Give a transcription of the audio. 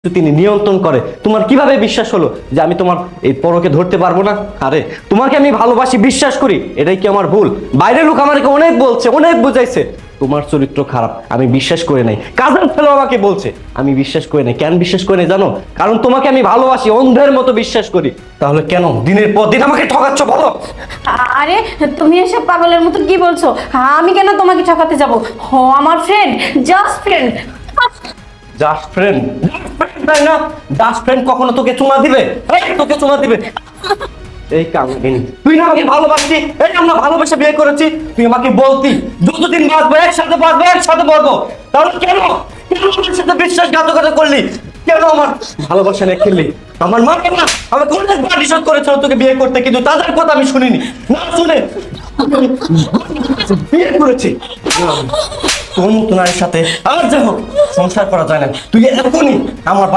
তিনি নিয়ন্ত্রণ করে। তোমার কিভাবে বিশ্বাস হলো যে আমি তোমার এই পরকে ধরতে পারবো না? আরে তোমাকে আমি ভালোবাসি, বিশ্বাস করি, এটাই কি আমার ভুল? বাইরের লোক আমাকে অনেক বলছে, অনেক বুঝাইছে তোমার চরিত্র খারাপ, আমি বিশ্বাস করে নাই। কাজের ফেলো আমাকে বলছে, আমি বিশ্বাস করে নাই। কেন বিশ্বাস করে নাই জানো? কারণ তোমাকে আমি ভালোবাসি, অন্ধের মতো বিশ্বাস করি। তাহলে কেন দিনের পর দিন আমাকে ঠকাচ্ছ বলো? আরে তুমি এসব পাগলের মতো কি বলছো? আমি কেন তোমাকে ঠকাতে যাব? ও আমার friend, just friend. Just friend? তাই না? জাস্ট ফ্রেন্ড কখনো তোকে চুমা দিবে? তোকে চুমা দিবে? এই কামিনী, তুই না আমাকে ভালোবাসছি, এই আমরা ভালোবেসে বিয়ে করেছি, তুই আমাকে বলতি যতদিন বাঁচবো একসাথে বাঁচবো, একসাথে বাঁচবো, তাহলে কেন কেন আমার সাথে বিশ্বাসঘাতকতা করলি? কেন আমার ভালোবাসা নিয়ে খেললি? আমার মা কেন আমাকে অনেকবার নিষেধ করেছিল তোকে বিয়ে করতে, কিন্তু তাদের কথা আমি শুনিনি। না শুনে বিয়ে করেছি। তোর মতো নারীর সাথে আর যাই হোক সংসার করা যায় না। তুই এখনই আমার